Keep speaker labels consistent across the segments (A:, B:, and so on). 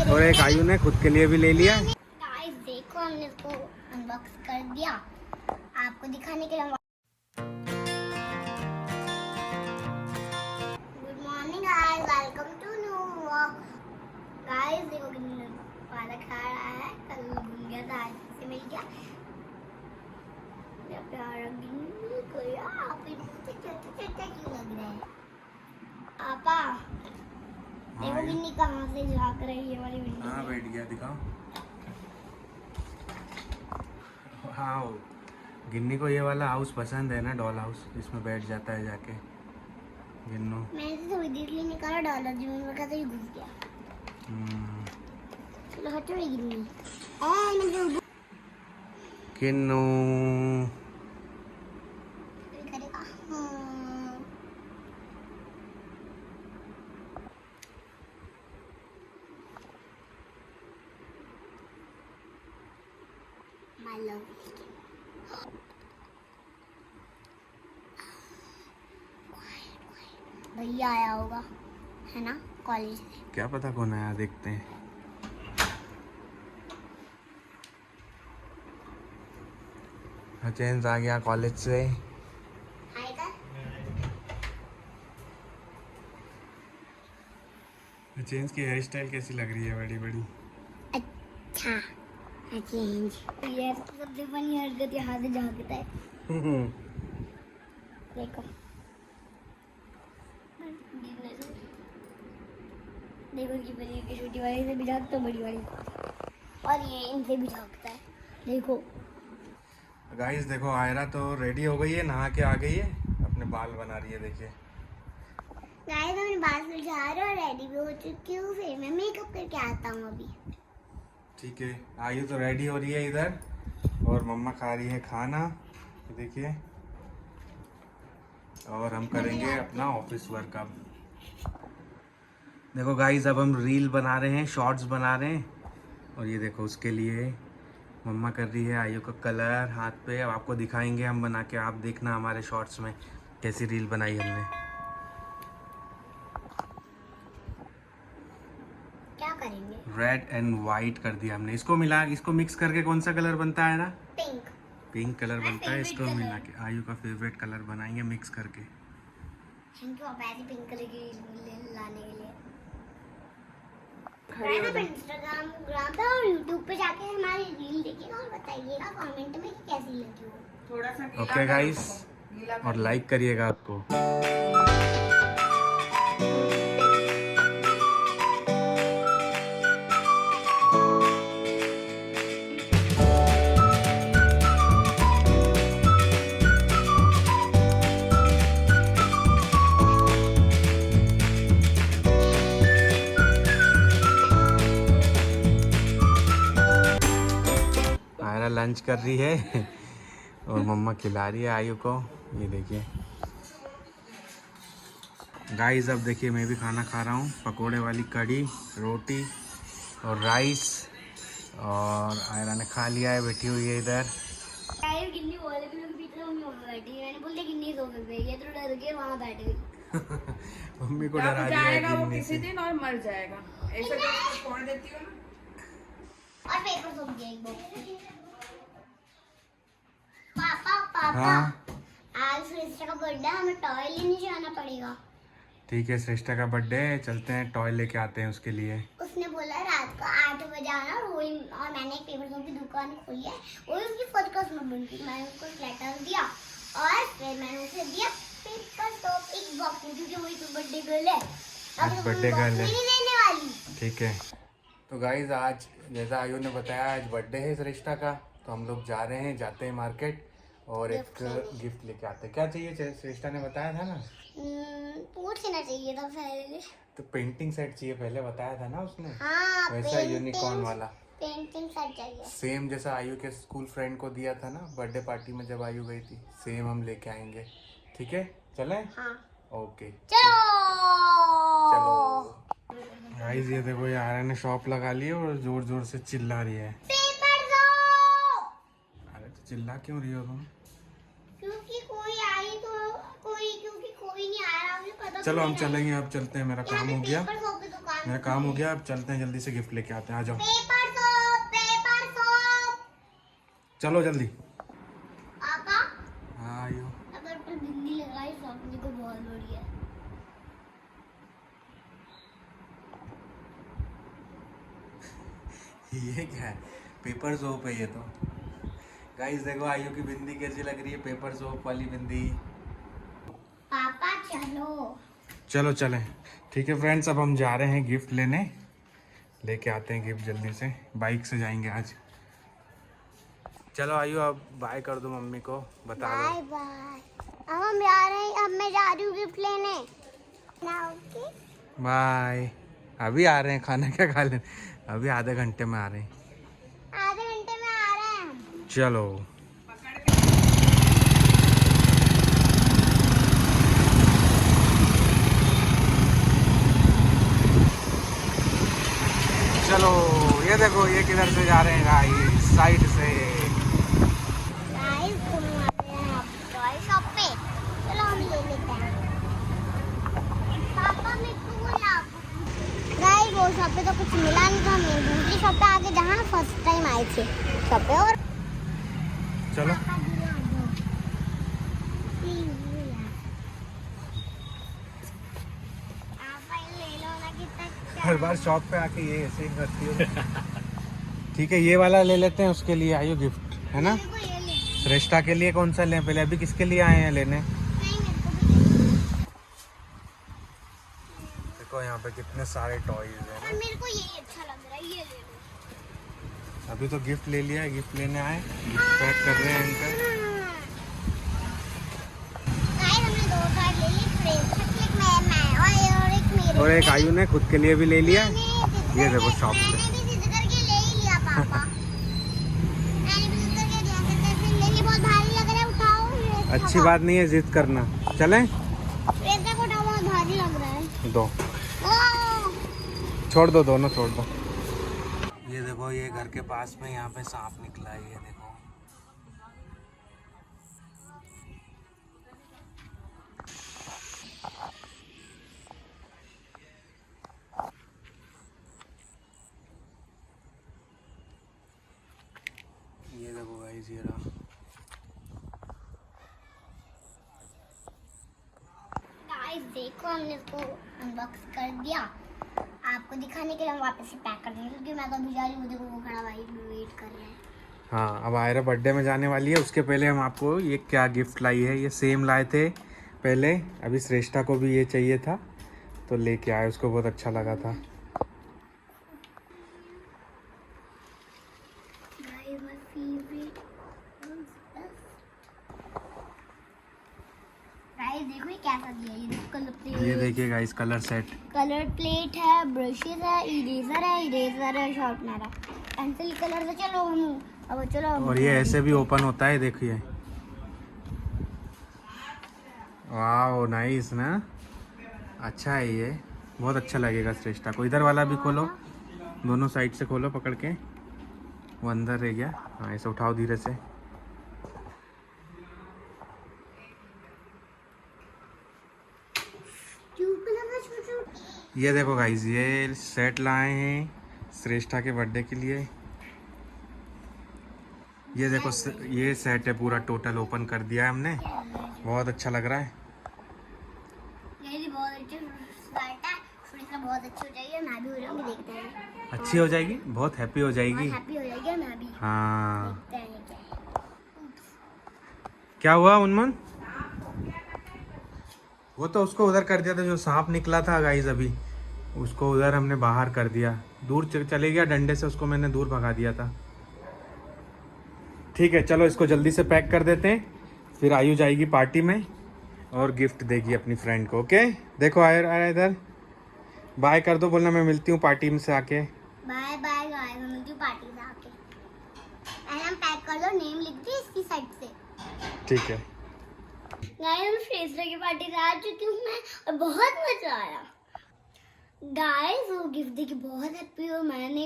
A: और एक आयु ने खुद के लिए भी ले लिया।
B: गाइस देखो हमने इसको अनबॉक्स कर दिया आपको दिखाने के लिए। Good morning guys, welcome to new vlog. Guys देखो कितना पालक खा रहा है, कल भूल गया था आज से मिल गया। मेरा प्यारा गिन्नी को यार इतने छोटे क्यों लग रहे हैं पापा? देखो गिन्नी कहाँ से झांक रही है वाली विंडो।
A: हाँ बैठ गया, दिखाओ। हाँ गिन्नी को ये वाला हाउस पसंद है ना, डॉल हाउस, इसमें बैठ जाता है जाके गिन्नू।
B: मैंने तो थोड़ी देर लिए निकाला डॉलर जो मेरे का तो ही घुस गया। चलो हटो ये गिन्नी।
A: गिन्नू
B: करेगा। My love. भैया आया होगा है ना कॉलेज से।
A: क्या पता कौन आया, देखते हैं। चेंज आ गया कॉलेज से।
B: आएगा
A: चेंज की हेयर स्टाइल कैसी लग रही है, बड़ी बड़ी।
B: अच्छा चेंज। ये सबसे फनी हरकत यहाँ से झांकता है। देखो देखो इनकी पनीर की छोटी वाली से भी झांकता है, बड़ी वाली, और ये इनसे भी झांकता है। देखो
A: गाइस देखो, आयरा तो रेडी हो गई है, नहा के आ गई है, अपने बाल बना रही है। देखिए
B: गाइस मैं बाल सुलझा रही हूँ और रेडी भी हो चुकी हूँ। फिर मैं मेकअप करके आता हूँ अभी।
A: ठीक है, आयु तो रेडी हो रही है इधर, और मम्मा खा रही है खाना, देखिए। और हम करेंगे अपना ऑफिस वर्क। अब देखो गाइस, अब हम रील बना रहे हैं, शॉर्ट्स बना रहे हैं। और ये देखो, उसके लिए मम्मा कर रही है आयु का कलर हाथ पे। अब आपको दिखाएंगे हम बना के, आप देखना हमारे शॉर्ट्स में कैसी रील बनाई हमने।
B: क्या करेंगे?
A: रेड एंड वाइट कर दिया हमने, इसको मिला, इसको मिक्स करके कौन सा कलर बनता है ना?
B: पिंक।
A: पिंक कलर बनता है। इसको मिला के आयु का फेवरेट कलर बनाएंगे मिक्स करके।
B: थैंक यू आप ऐसे पिंक कलर की रील लाने के लिए। इंस्टाग्राम पे और यूट्यूब पे जाके हमारी रील देखिएगा और बताइएगा कमेंट में कि कैसी लगी हो।
C: थोड़ा सा
A: ओके गाइस, और लाइक करिएगा आपको। आयरा लंच कर रही है और मम्मा खिला रही है आयु को। ये देखिए गाइस, अब देखिए मैं भी खाना खा रहा हूँ, पकोड़े वाली कढ़ी, रोटी और राइस। और आयरा ने खा लिया है, बैठी हुई है इधर।
B: गिन्नी बोले कि मैं पीछे बैठी, मैंने बोला गिन्नी सो गई, ये तो डर के वहाँ बैठ गई।
A: मम्मी को डरा दिया है
C: जाएगा वो
A: गिन्नी
C: किसी
A: से।
C: दिन और मर जाएगा, ऐसे तो उसको छोड़ देती हो ना।
B: और पेपर सो गया एक बॉक्स। पापा
A: हाँ
B: आज श्रेष्ठा का बर्थडे, हमें टॉय लेने जाना पड़ेगा।
A: ठीक है, श्रेष्ठा का बर्थडे है, चलते हैं टॉय लेके आते हैं उसके लिए।
B: उसने बोला रात को 8 बजे आना, और मैंने एक पेपर शॉप की दुकान खोली है, वही उसकी फर्स्ट क्लास में थी। मैंने उसको लेटर दिया और फिर मैंने उसे दिया पेपर शॉप एक बॉक्स में, क्योंकि वही तो बर्थडे गर्ल है।
A: आज बर्थडे गर्ल है,
B: देने वाली।
A: ठीक है। तो गाइज आज जैसा आयु ने बताया, आज बर्थडे है श्रेष्ठा का, तो हम लोग जा रहे हैं, जाते हैं मार्केट और एक गिफ्ट लेके आते हैं। क्या चाहिए, श्रेष्ठा ने बताया था ना?
B: पूछ लेना चाहिए था पहले।
A: तो पेंटिंग सेट चाहिए, पहले बताया था ना उसने।
B: हाँ,
A: वैसा यूनिकॉर्न वाला
B: पेंटिंग सेट चाहिए,
A: सेम जैसा आयु के स्कूल फ्रेंड को दिया था ना बर्थडे पार्टी में जब आयु गई थी, सेम हम लेके आएंगे। ठीक है, चलें?
B: हाँ
A: ओके
B: चलो।
A: गाइस ये देखो, ये आयरा ने शॉप लगा ली है और जोर जोर से चिल्ला रही है।
B: पेपर दो।
A: अरे तो चिल्ला क्यों रही हो तुम?
B: क्योंकि कोई आई तो क्योंकि कोई नहीं आया, मुझे पता।
A: चलो हम चलेंगे, अब चलते हैं, मेरा काम हो गया। मेरा काम हो गया, अब चलते हैं जल्दी से गिफ्ट लेके आते हैं। आ जाओ,
B: पेपर सोप, पेपर सोप।
A: चलो जल्दी।
B: पापा
A: हाँ आयु,
B: अगर पर बिंदी लगाई सामने को बहुत बढ़िया।
A: ये क्या है? पेपर सोप है ये तो। गाइस देखो आयु की बिंदी कैसी लग रही है, पेपर सोप वाली बिंदी।
B: पापा चलो।
A: चलो चलें। ठीक है फ्रेंड्स, अब हम जा रहे हैं गिफ्ट लेने, लेके आते हैं गिफ्ट जल्दी से। बाइक से जाएंगे आज। चलो आयु, अब बाय कर दो मम्मी को, बता दो।
B: Bye bye. अब हम जा रहे हैं, अब मैं जा रही हूँ गिफ्ट लेने। Okay
A: bye. अभी आ रहे हैं, खाना क्या खा लें, अभी आधे घंटे में आ रहे हैं।
B: आधे घंटे में आ रहे हैं हम।
A: चलो चलो, ये देखो ये किधर से जा रहे हैं गाइस, साइड से।
B: गाइस तुम आते हैं अब टॉय शॉप पे, चलो हम ले लेते हैं। पापा मेरे को वो ला। गाइस वो शॉप पे तो कुछ मिला नहीं था, मैं दूसरी शॉप पे आके जहाँ फर्स्ट टाइम आई थी शॉप पे। और
A: चलो
B: पापा दिला दो प्लीज दिला। पापा ये ले लो ना, कितना अच्छा
A: हर बार शॉप पे आके ये ऐसे ही करती हो। ठीक है, ये वाला ले लेते हैं उसके लिए आयु गिफ्ट, है ना।
B: मेरे को ये ले।
A: श्रेष्ठा के लिए कौन सा लें पहले, अभी किसके लिए आए हैं लेने?
B: नहीं मेरे को भी ले।
A: देखो यहाँ पे कितने सारे टॉयज हैं
B: पर
A: ना।
B: मेरे को यही अच्छा लग रहा है, ये ले लो।
A: अभी तो गिफ्ट ले लिया है, गिफ्ट लेने आए, गिफ्ट पैक कर रहे हैं अंकल।
B: गाइस हमने दो कार्ड ले ली, फ्रेंड्स मैं और एक मेरे।
A: और एक आयु ने खुद के लिए भी ले लिया। ये देखो शॉप
B: मैंने
A: से।
B: भी जिद करके ले ही लिया पापा। मैंने भी जिद करके लिया, फिर ले ली। बहुत भारी लग रहा है, उठाओ।
A: अच्छी बात नहीं है जिद करना। चलें?
B: फ्रेंड्स को उठाओ, बहुत भारी लग रहा है।
A: दो,
B: ओह
A: छोड़ दो, दोनों छोड़ दो। ये देखो ये घर के पास में यहाँ पे सांप निकला है, ये देखो। ये देखो गाइस, ये रहा।
B: गाइस देखो हमने इसको अनबॉक्स कर दिया, आपको दिखाने के लिए हम वापस से पैक कर देंगे, क्योंकि मैं तो अभी जा रही हूँ। देखो वो खड़ा भाई वेट कर रहे हैं।
A: हाँ, अब आयरा बर्थडे में जाने वाली है, उसके पहले हम आपको ये क्या गिफ्ट लाई है। ये सेम लाए थे पहले, अभी श्रेष्ठा को भी ये चाहिए था तो लेके आए, उसको बहुत अच्छा लगा था।
B: Guys, my favorite. गाइस देखो ये कैसा दिया है, ये देखो कलर प्लेट।
A: ये देखिए guys, colour set.
B: Colour plate है, ब्रशेस है, इरेजर है, शार्पनर है, पेंसिल कलर से। चलो हम अब चलो
A: और ये ऐसे भी ओपन होता है, देखिए। वाह नाइस ना, अच्छा है ये, बहुत अच्छा लगेगा श्रेष्ठा को। इधर वाला भी खोलो, दोनों साइड से खोलो पकड़ के। वो अंदर रह गया। हाँ, इसे उठाओ धीरे से। ये देखो गाइस, ये सेट लाए हैं श्रेष्ठा के बर्थडे के लिए। ये देखो ये सेट है पूरा, टोटल ओपन कर दिया है हमने। बहुत अच्छा लग रहा है।
B: ये भी बहुत अच्छी स्कर्ट है, सुनीता बहुत अच्छी हो जाएगी, मैं भी हो जाऊंगी, देखते हैं।
A: अच्छी हो जाएगी, बहुत हैप्पी हो जाएगी।
B: बहुत हैप्पी हो जाएगी, मैं भी।
A: हाँ,
B: देखते हैं ये क्या है।
A: क्या हुआ उन्मन? वो तो उसको उधर कर दिया था, जो सांप निकला था गाइस, अभी उसको उधर हमने बाहर कर दिया, दूर चले गया डंडे से, उसको मैंने दूर भगा दिया था। ठीक है, चलो इसको जल्दी से पैक कर देते हैं, फिर आयु जाएगी पार्टी में और गिफ्ट देगी अपनी फ्रेंड को। ओके, देखो आया इधर, बाय कर दो, बोलना मैं मिलती हूँ पार्टी में से आके।
B: बाय बाय गाइस, हम मिलती हूँ पार्टी में आके। पहले हम पैक कर दो, नेम लिख दी इसकी साइड से।
A: ठीक है
B: गाइस हम श्रेष्ठा की पार्टी से आ चुकी हूँ मैं, और बहुत मजा आया। गाइस वो गिफ्ट देके बहुत हैप्पी हुई, मैं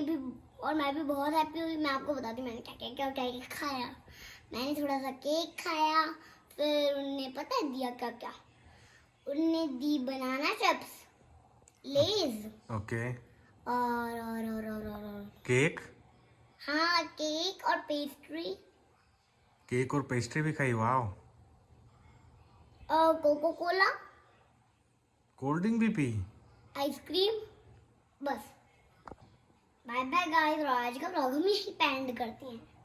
B: भी बहुत हैप्पी हुई। मैं आपको बता दूं मैंने क्या क्या खाया। मैंने थोड़ा सा केक खाया, फिर उनने पता है दिया क्या क्या, उनने दी बनाना चिप्स, लेज,
A: ओके,
B: और
A: केक?
B: हाँ, केक और पेस्ट्री
A: केक और पेस्ट्री भी खाई, वाह।
B: और कोको कोला,
A: कोल्ड ड्रिंक भी पी?
B: आइसक्रीम, बस। बाय बाय गाइस, आज का व्लॉग हम इसी पे एंड करते हैं।